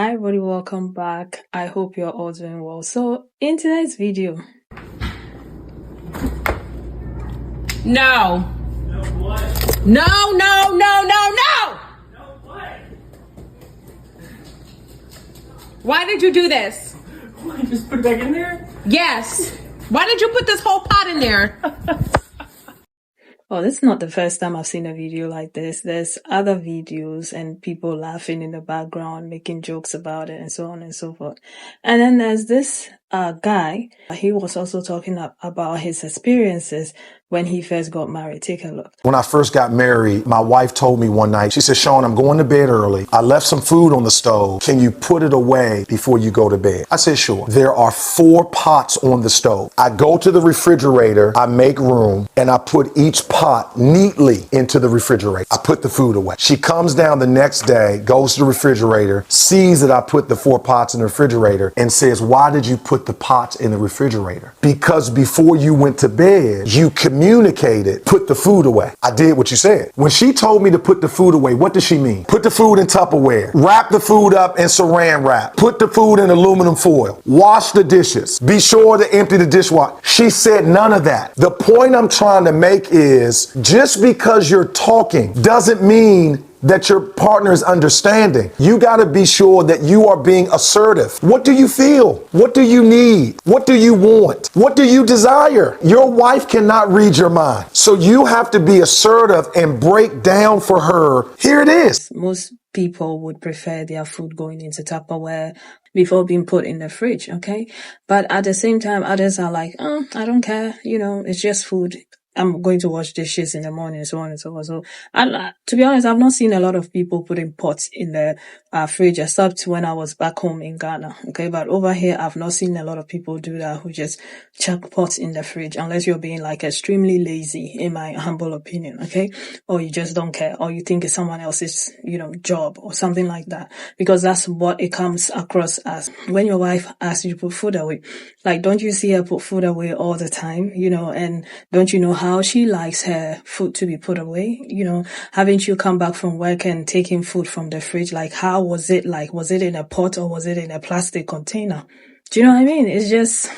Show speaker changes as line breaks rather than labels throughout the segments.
Hi everybody, welcome back. I hope you're all doing well. So in today's video,
No.
No what?
No, no, no, no, no!
No what?
Why did you do this?
What, just put it back in there?
Yes. Why did you put this whole pot in there?
well, this is not the first time I've seen a video like this. There's other videos and people laughing in the background, making jokes about it and so on and so forth. And then there's this guy. He was also talking about his experiences when he first got married. Take a look.
When I first got married, my wife told me one night, she said, Sean, I'm going to bed early. I left some food on the stove. Can you put it away before you go to bed? I said, sure. There are 4 pots on the stove. I go to the refrigerator, I make room, and I put each pot neatly into the refrigerator. I put the food away. She comes down the next day, goes to the refrigerator, sees that I put the 4 pots in the refrigerator, and says, why did you put the pots in the refrigerator? Because before you went to bed, you communicated, put the food away. I did what you said. When she told me to put the food away, what does she mean? Put the food in Tupperware, wrap the food up in saran wrap, put the food in aluminum foil, wash the dishes, be sure to empty the dishwasher. She said none of that. The point I'm trying to make is just because you're talking doesn't mean that your partner is understanding. You got to be sure that you are being assertive. What do you feel? What do you need? What do you want? What do you desire? Your wife cannot read your mind. So you have to be assertive and break down for her. Here it is.
Most people would prefer their food going into Tupperware before being put in the fridge, okay? But at the same time, others are like, I don't care. It's just food. I'm going to wash dishes in the morning, so on and so forth. So, to be honest, I've not seen a lot of people putting pots in the fridge, except when I was back home in Ghana. Okay, but over here, I've not seen a lot of people do that, who just chuck pots in the fridge, unless you're being like extremely lazy, in my humble opinion. Okay, or you just don't care, or you think it's someone else's, job or something like that, because that's what it comes across as. When your wife asks you to put food away, like, don't you see her put food away all the time? And don't you know how she likes her food to be put away? Haven't you come back from work and taken food from the fridge? Like, how was it like? Was it in a pot or was it in a plastic container? Do you know what I mean? It's just,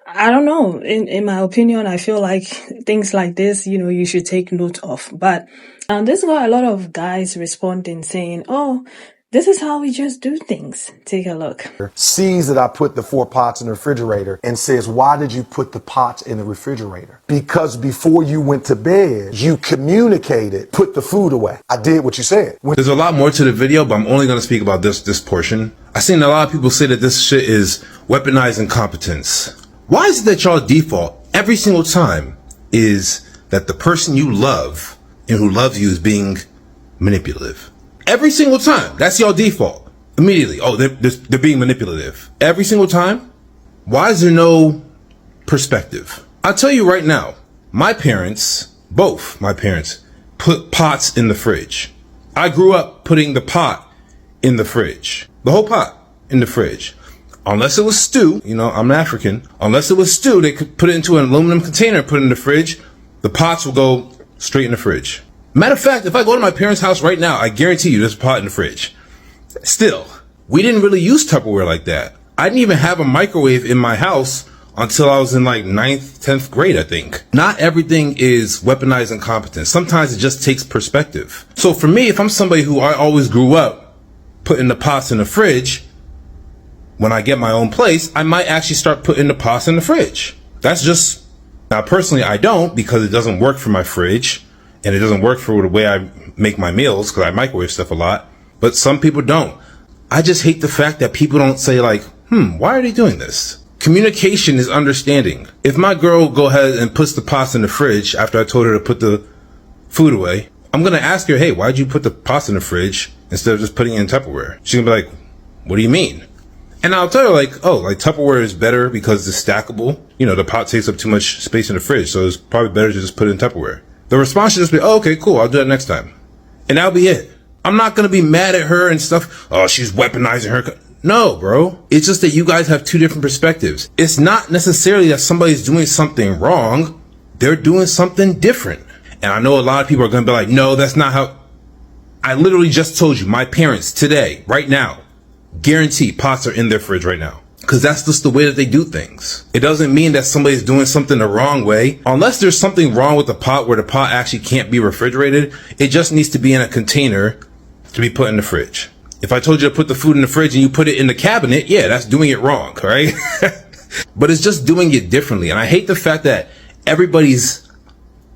I don't know. In my opinion, I feel like things like this, you should take note of. But this got a lot of guys responding saying, oh, this is how we just do things. Take a look.
Sees that I put the 4 pots in the refrigerator and says, why did you put the pots in the refrigerator? Because before you went to bed, you communicated, put the food away. I did what you said.
There's a lot more to the video, but I'm only going to speak about this portion. I've seen a lot of people say that this shit is weaponized incompetence. Why is it that y'all default every single time is that the person you love and who loves you is being manipulative? Every single time. That's your default. Immediately. Oh, they're being manipulative. Every single time. Why is there no perspective? I'll tell you right now, both my parents, put pots in the fridge. I grew up putting the pot in the fridge. The whole pot in the fridge. Unless it was stew, I'm African. Unless it was stew, they could put it into an aluminum container, put it in the fridge. The pots will go straight in the fridge. Matter of fact, if I go to my parents' house right now, I guarantee you there's a pot in the fridge. Still, we didn't really use Tupperware like that. I didn't even have a microwave in my house until I was in like 9th, 10th grade, I think. Not everything is weaponized incompetence. Sometimes it just takes perspective. So for me, if I'm somebody who I always grew up putting the pots in the fridge, when I get my own place, I might actually start putting the pots in the fridge. That's just, now personally I don't, because it doesn't work for my fridge. And it doesn't work for the way I make my meals, because I microwave stuff a lot. But some people don't. I just hate the fact that people don't say like, why are they doing this? Communication is understanding. If my girl go ahead and puts the pots in the fridge after I told her to put the food away, I'm going to ask her, hey, why'd you put the pots in the fridge instead of just putting it in Tupperware? She's going to be like, what do you mean? And I'll tell her like, Tupperware is better because it's stackable. The pot takes up too much space in the fridge, so it's probably better to just put it in Tupperware. The response should just be, oh, okay, cool, I'll do that next time. And that'll be it. I'm not going to be mad at her and stuff. Oh, she's weaponizing her. No, bro. It's just that you guys have 2 different perspectives. It's not necessarily that somebody's doing something wrong. They're doing something different. And I know a lot of people are going to be like, no, that's not how. I literally just told you, my parents today, right now, Guarantee pots are in their fridge right now. Because that's just the way that they do things. It doesn't mean that somebody's doing something the wrong way. Unless there's something wrong with the pot where the pot actually can't be refrigerated, it just needs to be in a container to be put in the fridge. If I told you to put the food in the fridge and you put it in the cabinet, yeah, that's doing it wrong, right? But it's just doing it differently. And I hate the fact that everybody's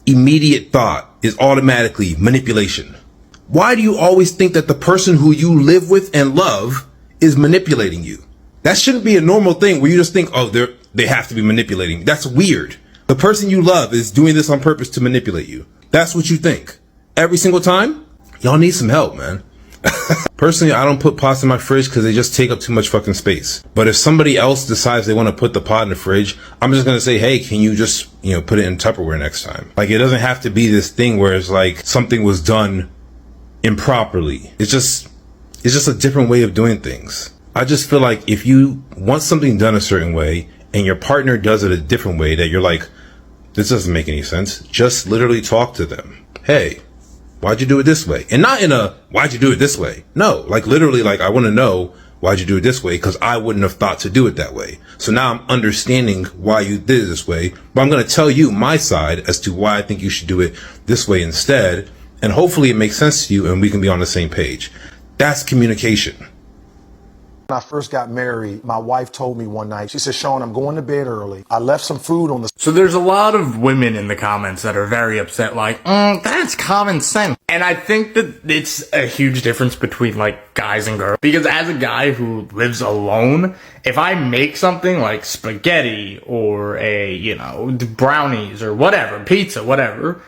immediate thought is automatically manipulation. Why do you always think that the person who you live with and love is manipulating you? That shouldn't be a normal thing where you just think, oh, they have to be manipulating. That's weird. The person you love is doing this on purpose to manipulate you. That's what you think. Every single time? Y'all need some help, man. Personally, I don't put pots in my fridge because they just take up too much fucking space. But if somebody else decides they want to put the pot in the fridge, I'm just going to say, hey, can you just, put it in Tupperware next time? Like, it doesn't have to be this thing where it's like something was done improperly. It's just a different way of doing things. I just feel like if you want something done a certain way and your partner does it a different way that you're like, this doesn't make any sense. Just literally talk to them. Hey, why'd you do it this way? And not in a, why'd you do it this way? No, like literally, like I want to know why'd you do it this way? Because I wouldn't have thought to do it that way. So now I'm understanding why you did it this way, but I'm going to tell you my side as to why I think you should do it this way instead. And hopefully it makes sense to you and we can be on the same page. That's communication.
When I first got married, my wife told me one night, she said, Sean, I'm going to bed early. I left some food on the...
So there's a lot of women in the comments that are very upset, like, that's common sense. And I think that it's a huge difference between, like, guys and girls. Because as a guy who lives alone, if I make something like spaghetti or brownies or whatever, pizza, whatever,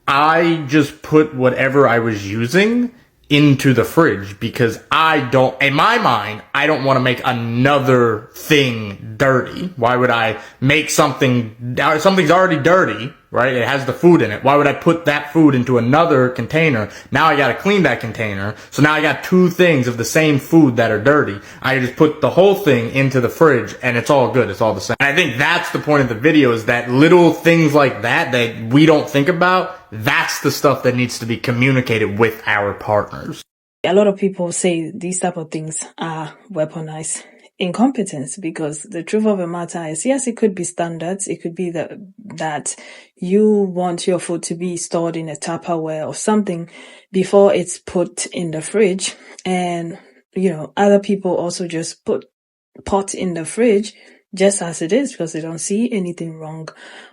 I just put whatever I was using into the fridge because in my mind, I don't want to make another thing dirty. Why would I make something's already dirty, right? It has the food in it. Why would I put that food into another container? Now I got to clean that container. So now I got two things of the same food that are dirty. I just put the whole thing into the fridge and it's all good. It's all the same. And I think that's the point of the video, is that little things like that we don't think about. That's the stuff that needs to be communicated with our partners.
A lot of people say these type of things are weaponized incompetence, because the truth of the matter is, yes, it could be standards. It could be that you want your food to be stored in a Tupperware or something before it's put in the fridge. And, other people also just put pot in the fridge just as it is because they don't see anything wrong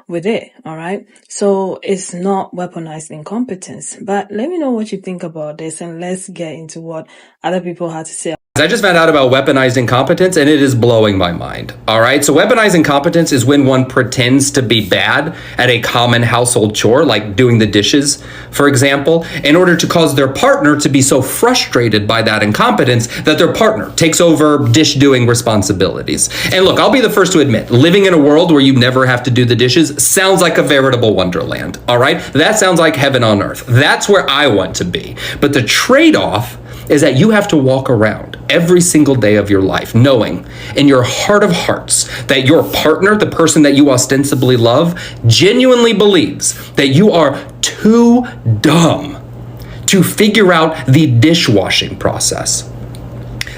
with it. All right. So it's not weaponized incompetence. But let me know what you think about this, and let's get into what other people had to say.
I just found out about weaponized incompetence, and it is blowing my mind. All right. So weaponized incompetence is when one pretends to be bad at a common household chore, like doing the dishes, for example, in order to cause their partner to be so frustrated by that incompetence that their partner takes over dish doing responsibilities. And look, I'll be the first to admit, living in a world where you never have to do the dishes sounds like a veritable wonderland. All right. That sounds like heaven on earth. That's where I want to be. But the trade-off is that you have to walk around every single day of your life knowing in your heart of hearts that your partner, the person that you ostensibly love, genuinely believes that you are too dumb to figure out the dishwashing process.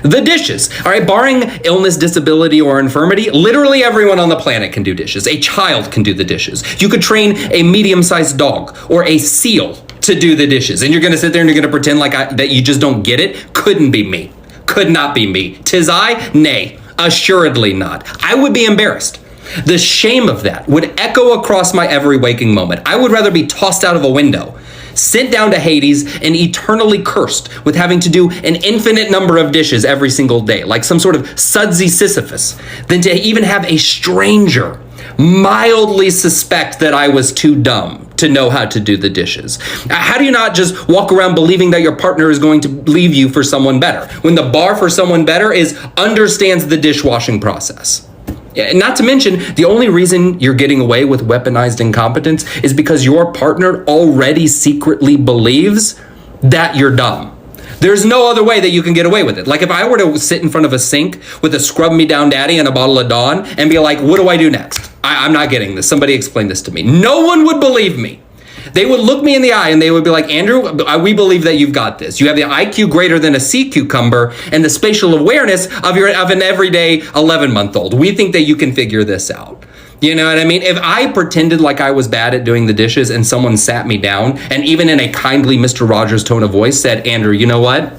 The dishes, all right, barring illness, disability, or infirmity, literally everyone on the planet can do dishes. A child can do the dishes. You could train a medium-sized dog or a seal to do the dishes. And you're going to sit there and you're going to pretend like that you just don't get it? Couldn't be me. Could not be me. Tis I? Nay, assuredly not. I would be embarrassed. The shame of that would echo across my every waking moment. I would rather be tossed out of a window, sent down to Hades, and eternally cursed with having to do an infinite number of dishes every single day, like some sort of sudsy Sisyphus, than to even have a stranger mildly suspect that I was too dumb to know how to do the dishes. How do you not just walk around believing that your partner is going to leave you for someone better, when the bar for someone better is understands the dishwashing process? Not to mention, the only reason you're getting away with weaponized incompetence is because your partner already secretly believes that you're dumb. There's no other way that you can get away with it. Like if I were to sit in front of a sink with a Scrub Me Down Daddy and a bottle of Dawn and be like, what do I do next? I'm not getting this. Somebody explain this to me. No one would believe me. They would look me in the eye and they would be like, Andrew, we believe that you've got this. You have the IQ greater than a sea cucumber and the spatial awareness of an everyday 11-month-old. We think that you can figure this out. You know what I mean? If I pretended like I was bad at doing the dishes and someone sat me down and even in a kindly Mr. Rogers tone of voice said, Andrew, you know what?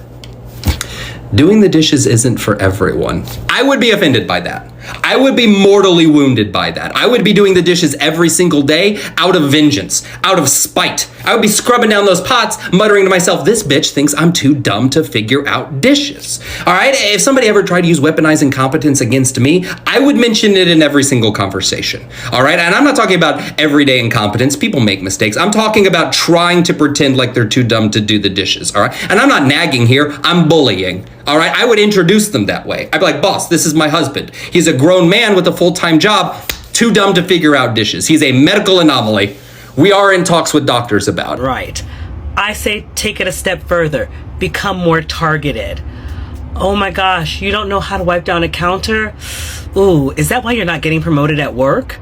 Doing the dishes isn't for everyone. I would be offended by that. I would be mortally wounded by that. I would be doing the dishes every single day out of vengeance, out of spite. I would be scrubbing down those pots, muttering to myself, this bitch thinks I'm too dumb to figure out dishes. All right? If somebody ever tried to use weaponized incompetence against me, I would mention it in every single conversation. All right? And I'm not talking about everyday incompetence. People make mistakes. I'm talking about trying to pretend like they're too dumb to do the dishes. All right? And I'm not nagging here. I'm bullying. All right? I would introduce them that way. I'd be like, boss, this is my husband. He's a grown man with a full-time job, too dumb to figure out dishes. He's a medical anomaly. We are in talks with doctors about it.
Right. I say take it a step further. Become more targeted. Oh my gosh, you don't know how to wipe down a counter? Ooh, is that why you're not getting promoted at work?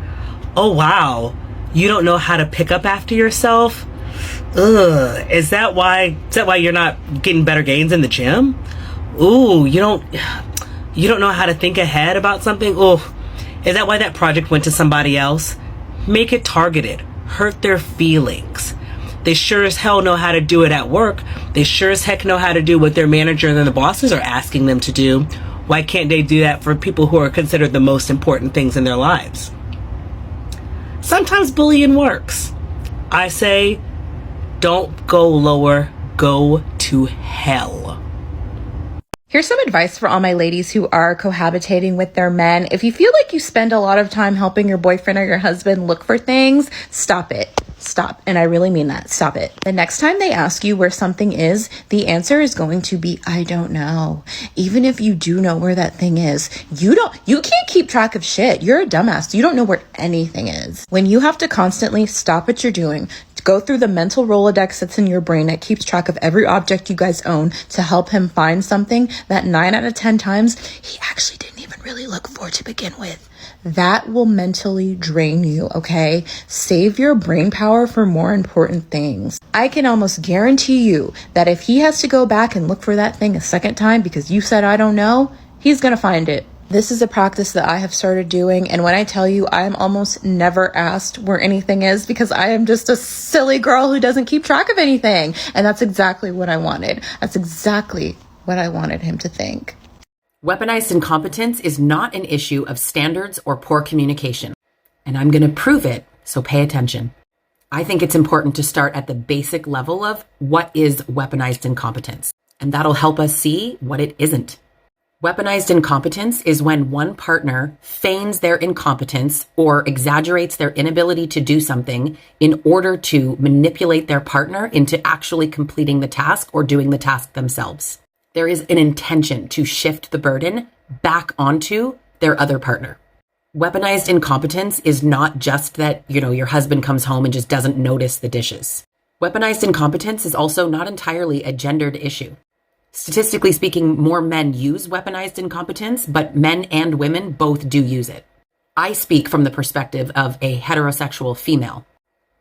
Oh wow, you don't know how to pick up after yourself? Ugh, is that why you're not getting better gains in the gym? Ooh, you don't know how to think ahead about something? Ooh, is that why that project went to somebody else? Make it targeted. Hurt their feelings. They sure as hell know how to do it at work. They sure as heck know how to do what their manager and the bosses are asking them to do. Why can't they do that for people who are considered the most important things in their lives? Sometimes bullying works. I say, don't go lower, go to hell.
Here's some advice for all my ladies who are cohabitating with their men. If you feel like you spend a lot of time helping your boyfriend or your husband look for things, stop it. Stop. And I really mean that. Stop it. The next time they ask you where something is, the answer is going to be, I don't know. Even if you do know where that thing is, you can't keep track of shit. You're a dumbass. You don't know where anything is. When you have to constantly stop what you're doing, go through the mental Rolodex that's in your brain that keeps track of every object you guys own to help him find something that 9 out of 10 times he actually didn't even really look for to begin with. That will mentally drain you, okay? Save your brain power for more important things. I can almost guarantee you that if he has to go back and look for that thing a second time because you said I don't know, he's gonna find it. This is a practice that I have started doing, and when I tell you I am almost never asked where anything is because I am just a silly girl who doesn't keep track of anything. And that's exactly what I wanted. That's exactly what I wanted him to think.
Weaponized incompetence is not an issue of standards or poor communication, and I'm going to prove it, so pay attention. I think it's important to start at the basic level of what is weaponized incompetence, and that'll help us see what it isn't. Weaponized incompetence is when one partner feigns their incompetence or exaggerates their inability to do something in order to manipulate their partner into actually completing the task or doing the task themselves. There is an intention to shift the burden back onto their other partner. Weaponized incompetence is not just that, your husband comes home and just doesn't notice the dishes. Weaponized incompetence is also not entirely a gendered issue. Statistically speaking, more men use weaponized incompetence, but men and women both do use it. I speak from the perspective of a heterosexual female.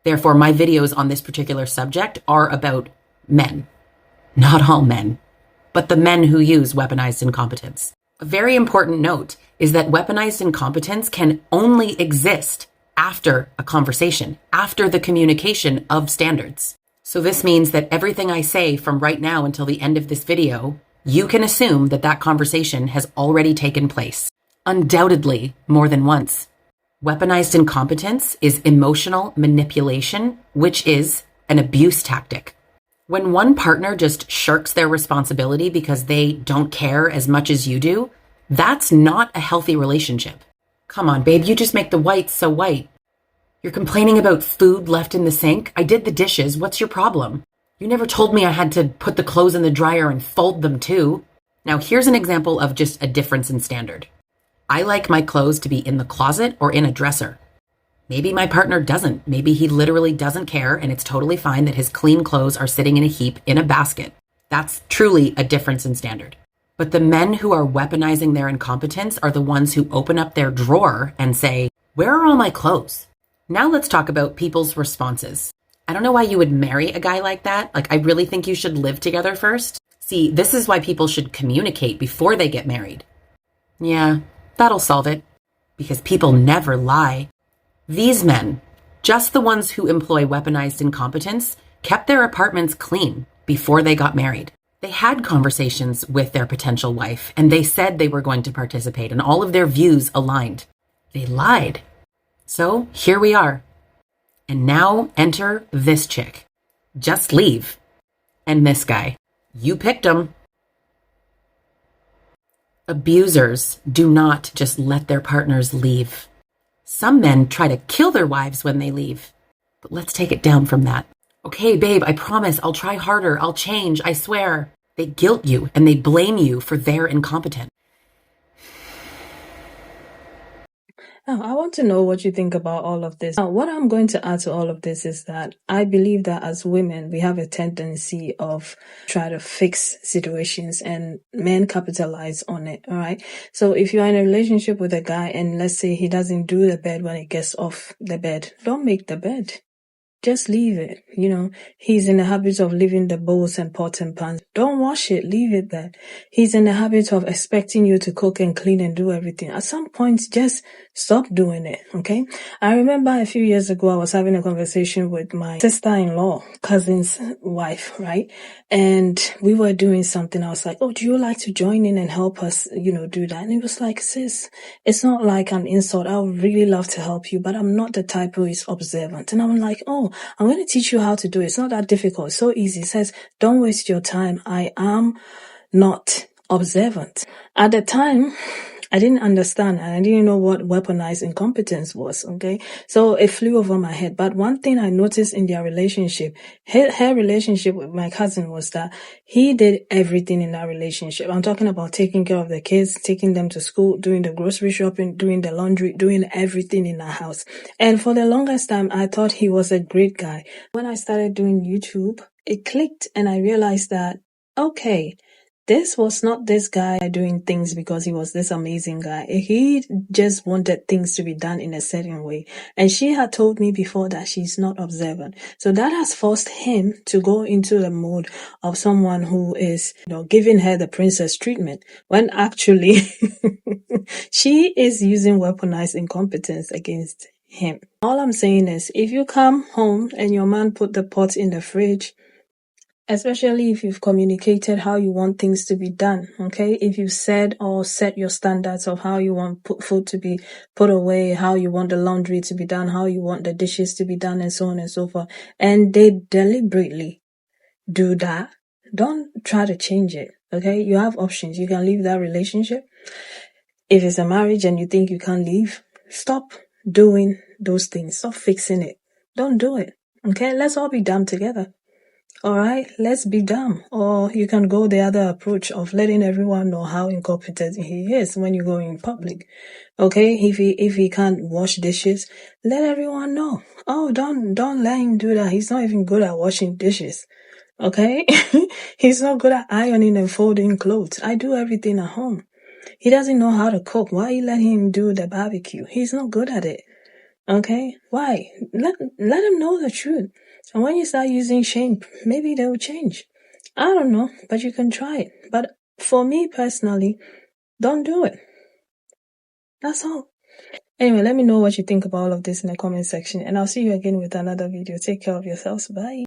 Therefore, my videos on this particular subject are about men. Not all men, but the men who use weaponized incompetence. A very important note is that weaponized incompetence can only exist after a conversation, after the communication of standards. So this means that everything I say from right now until the end of this video, you can assume that that conversation has already taken place. Undoubtedly, more than once. Weaponized incompetence is emotional manipulation, which is an abuse tactic. When one partner just shirks their responsibility because they don't care as much as you do, that's not a healthy relationship. Come on, babe, you just make the whites so white. You're complaining about food left in the sink? I did the dishes. What's your problem? You never told me I had to put the clothes in the dryer and fold them too. Now, here's an example of just a difference in standard. I like my clothes to be in the closet or in a dresser. Maybe my partner doesn't. Maybe he literally doesn't care and it's totally fine that his clean clothes are sitting in a heap in a basket. That's truly a difference in standard. But the men who are weaponizing their incompetence are the ones who open up their drawer and say, "Where are all my clothes?" Now let's talk about people's responses. I don't know why you would marry a guy like that. Like, I really think you should live together first. See, this is why people should communicate before they get married. Yeah, that'll solve it. Because people never lie. These men, just the ones who employ weaponized incompetence, kept their apartments clean before they got married. They had conversations with their potential wife, and they said they were going to participate, and all of their views aligned. They lied. So here we are. And now enter this chick. Just leave. And this guy. You picked him. Abusers do not just let their partners leave. Some men try to kill their wives when they leave. But let's take it down from that. Okay, babe, I promise I'll try harder. I'll change, I swear. They guilt you and they blame you for their incompetence.
Now, I want to know what you think about all of this. Now, what I'm going to add to all of this is that I believe that as women, we have a tendency of try to fix situations and men capitalize on it, all right? So if you're in a relationship with a guy and let's say he doesn't do the bed when he gets off the bed, don't make the bed. Just leave it. He's in the habit of leaving the bowls and pots and pans. Don't wash it. Leave it there. He's in the habit of expecting you to cook and clean and do everything. At some point, just stop doing it. Okay. I remember a few years ago, I was having a conversation with my sister-in-law, cousin's wife, right? And we were doing something. I was like, oh, do you like to join in and help us, do that? And he was like, sis, it's not like an insult. I would really love to help you, but I'm not the type who is observant. And I'm like, oh, I'm going to teach you how to do it. It's not that difficult. It's so easy. It says, don't waste your time. I am not observant. At the time, I didn't understand and I didn't know what weaponized incompetence was, okay? So it flew over my head. But one thing I noticed in their relationship, her relationship with my cousin was that he did everything in that relationship. I'm talking about taking care of the kids, taking them to school, doing the grocery shopping, doing the laundry, doing everything in our house. And for the longest time, I thought he was a great guy. When I started doing YouTube, it clicked and I realized that, okay, this was not this guy doing things because he was this amazing guy. He just wanted things to be done in a certain way. And she had told me before that she's not observant. So that has forced him to go into the mode of someone who is, giving her the princess treatment when actually she is using weaponized incompetence against him. All I'm saying is if you come home and your man put the pot in the fridge, especially if you've communicated how you want things to be done, okay? If you said or set your standards of how you want food to be put away, how you want the laundry to be done, how you want the dishes to be done, and so on and so forth, and they deliberately do that, don't try to change it, okay? You have options. You can leave that relationship. If it's a marriage and you think you can't leave, stop doing those things. Stop fixing it. Don't do it, okay? Let's all be dumb together. All right, let's be dumb. Or you can go the other approach of letting everyone know how incompetent he is when you go in public. Okay, if he can't wash dishes, let everyone know. Oh, don't let him do that. He's not even good at washing dishes. Okay, he's not good at ironing and folding clothes. I do everything at home. He doesn't know how to cook. Why you let him do the barbecue? He's not good at it. Okay, why? Let him know the truth. And when you start using shame, maybe they will change. I don't know, but you can try it. But for me personally, don't do it. That's all. Anyway, let me know what you think about all of this in the comment section. And I'll see you again with another video. Take care of yourselves. Bye.